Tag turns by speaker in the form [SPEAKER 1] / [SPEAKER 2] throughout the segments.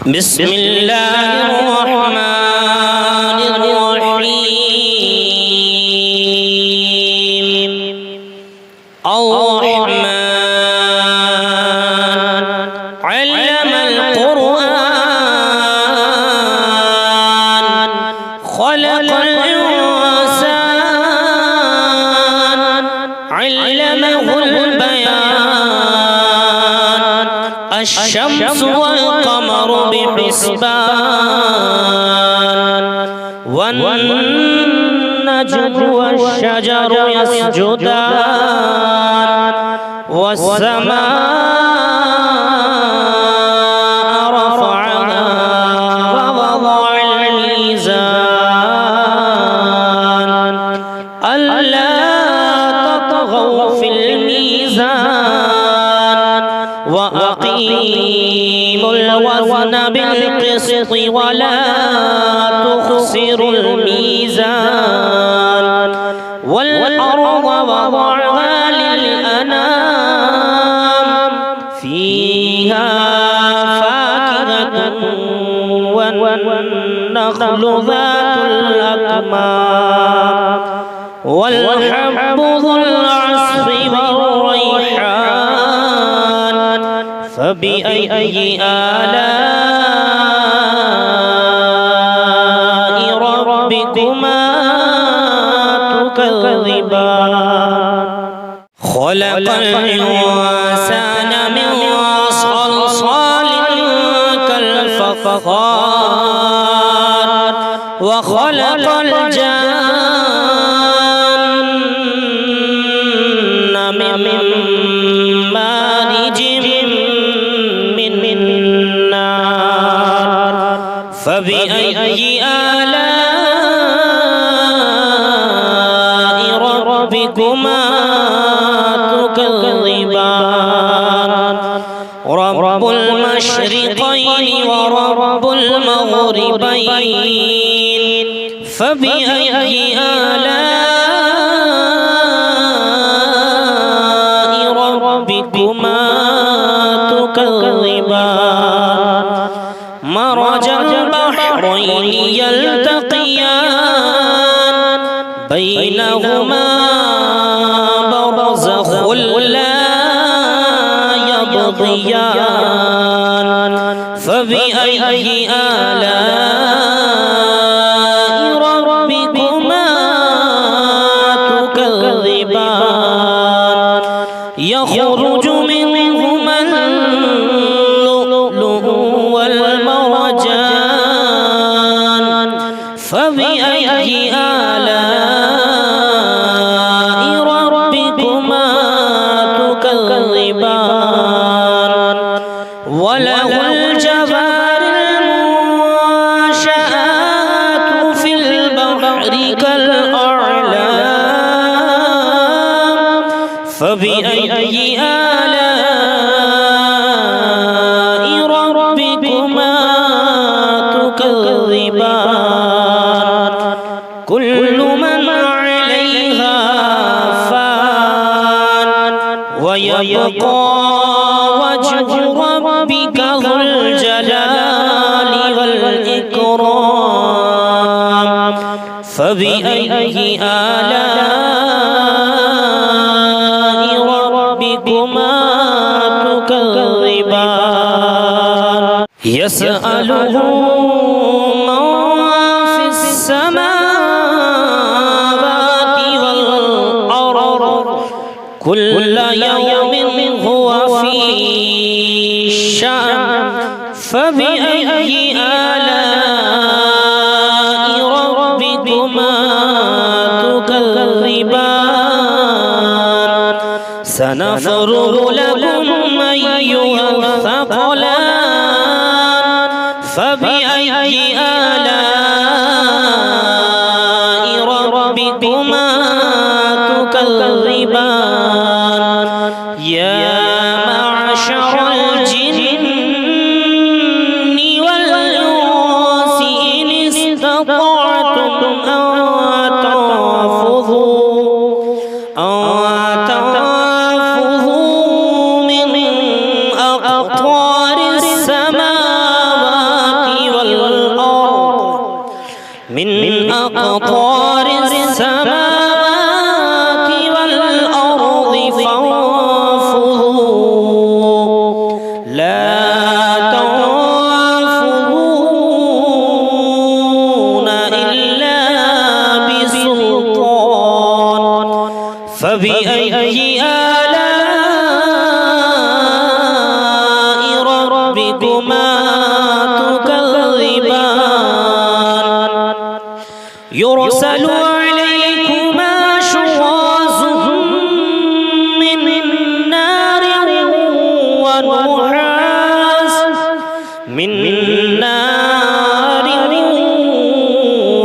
[SPEAKER 1] بسم الله الرحمن الرحيم الرحمن علم القرآن خلق الإنسان علمه البيان الشمس والقمر بحسبان والنجم والشجر يسجدان والسماء رفعها ووضع الميزان ألا تطغوا في الميزان وأقيموا الوزن بالقسط ولا تخسروا الميزان والأرض وضعها للأنام فيها فاكهة والنخل ذات الأكمام والحب ذو العصف والريحان فبأي آلاء ربكما تكذبان خلق الإنسان من صلصال كالفخار وخلق الجن من مارج من نار فبأي آلاء ربكما تكذبان رب المشرقين ورب المغربين فبأي آلاء ربكما تكذبان مرج البحرين يلتقيان بينهما برزخ لا يبغيان فبأي آلاء ربكما تكذبان يخرج منهما اللؤلؤ والمرجان فبأي آلاء ربكما تكذبان وله الجوار المنشآت في البحر كالأعلام فبأي آلاء ربكما تكذبان كل من عليها فان ويبقى وجه ربك ذو الجلال والإكرام فبأي آلاء ربكما تكذبان يسأله من في السماوات والأرض كل يوم هو في شأن فبأي آلاء ربكما تكذبان سنفرغ لكم أيها الثقلان فبأي آلاء ربكما تكذبان يا معشر الجن والإنس إن استطعتم أن تنفذوا من أقطار السماوات أقطار السماوات والأرض فانفذوا لا تنفذون إلا بسلطان فبأي آلاء ربكما تكذبان يرسل عليكما شواظ من نار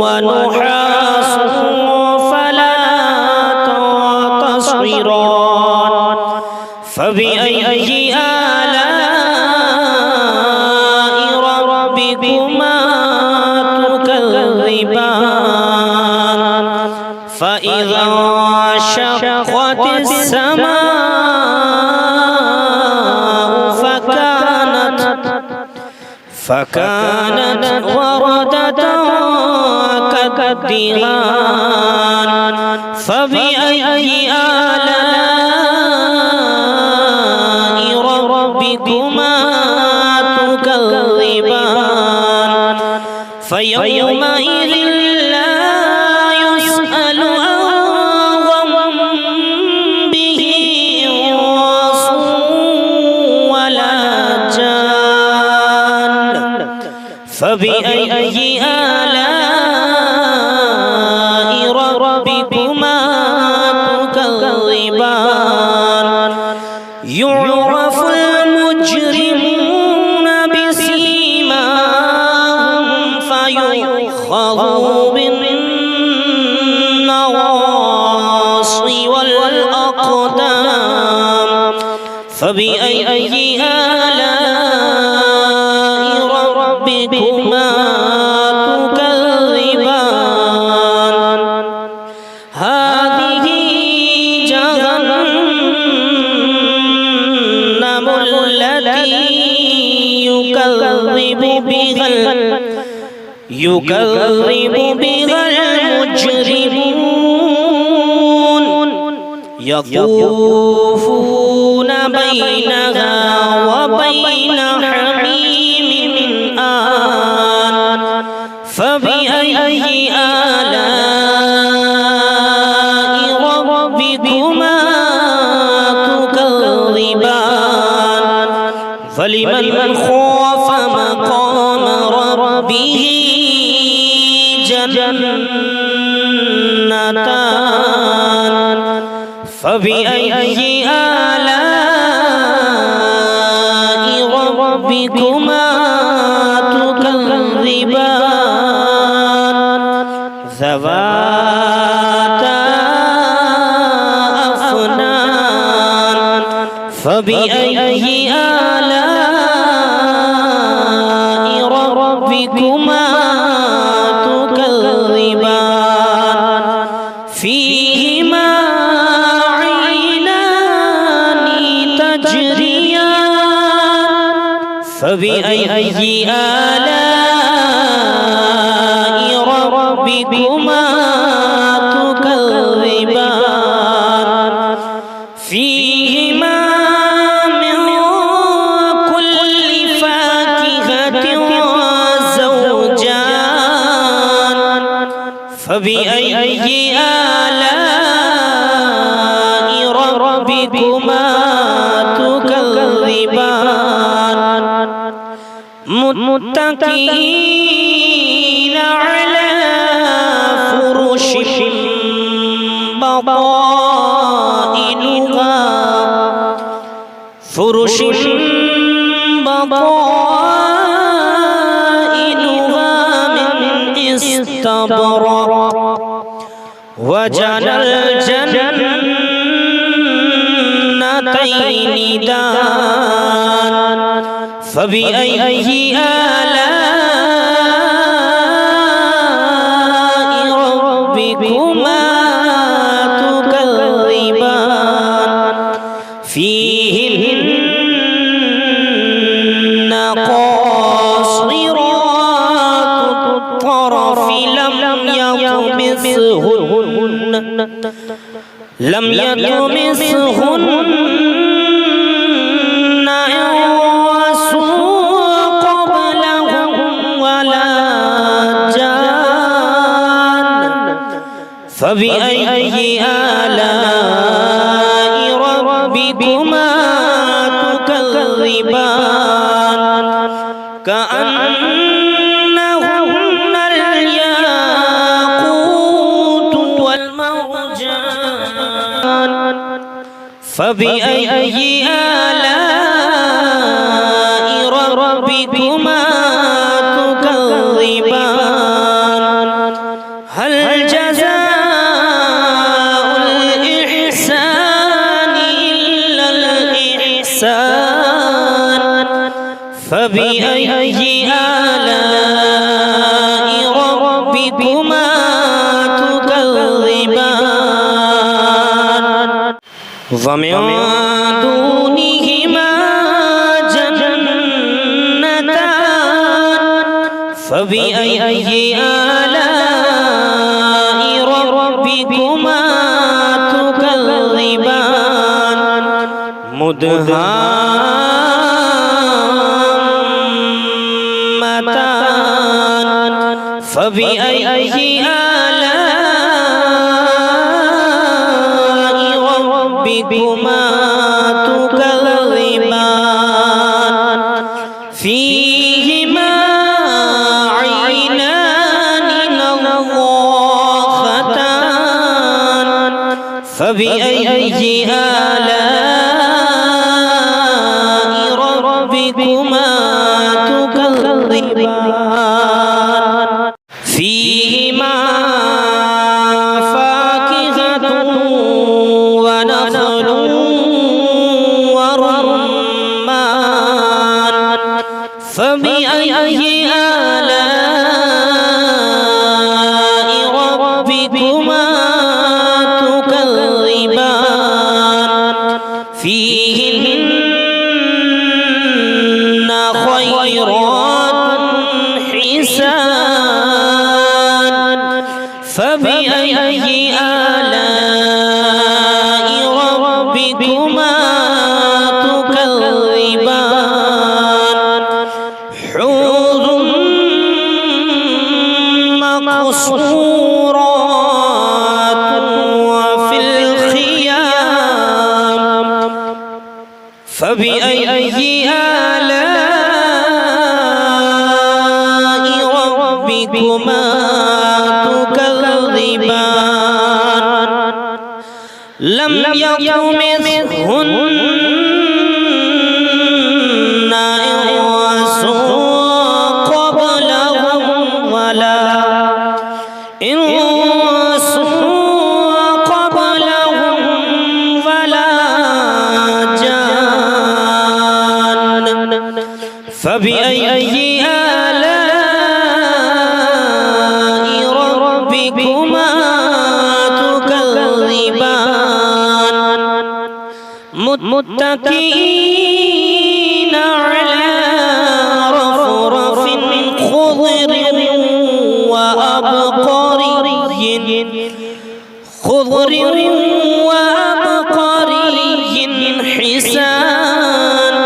[SPEAKER 1] ونحاس فلا تنتصران فبأي آلاء ربكما تكذبان فإذا انشقت السماء فكانت وردة كالدهان فبأي آلاء ربكما تكذبان فيومئذ لا يسأل عن ذنبه إنس ولا جان فبأي آلاء ربكما تكذبان يعرف المجرمون بسيماهم فيؤخذ بالنواصي والأقدام فبأي آلاء ربكما تكذبان هذه جهنم التي يكذب بها المجرمون يطوفون بينها وبين حميم آن فبأي آلاء ربكما تكذبان فلمن خاف مقام ربه جنتان فبأي آلاء ربكما تكذبان ذواتا أفنان فبأي آلاء ربكما تكذبان فيهما عينان تجريان فبأي آلاء ربكما تكذبان فيهما من كل فاكهة زوجان فبأي آلاء ربكما تكذبان متكئين على فرش بطائنها من استبرق وجنى الجنتين دان فبأي آلاء ربكما تكذبان فيهن قاصرات الطرف لم يطمثهن لم يطمثهن إنس قبلهم ولا جان فبأي آلاء ربكما تكذبان كأنهن الياقوت والمرجان فبأي آلاء ربكما تكذبان هل جزاء الإحسان إلا الإحسان فبأي آلاء ربكما تكذبان ومن دونهما جنتان فبأي آلاء ربكما تكذبان مدهامتان فبأي آلاء ربكما تكذبان فيهما عينان نضاختان فبأي آلاء ربكما تكذبان فيهما فاكهة ونخل ورمان فبأي آلاء ربكما تكذبان فيهن خيرات حسان فبأي آلاء ربكما تكذبان حور مقصورات وفي الخيام فبأي آلاء ربكما تكذبان لم يطمثهن إنس قبلهم ولا جان فبأي آلاء ربكما تكذبان متكئين على رفرف خضر وأبقري حسان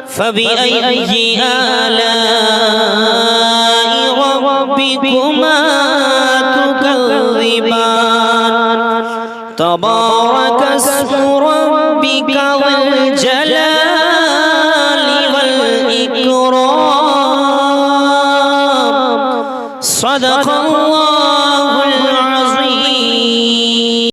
[SPEAKER 1] فبأي آلاء ربكما تكذبان تبارك اسم ربك ذي الجلال والإكرام صدق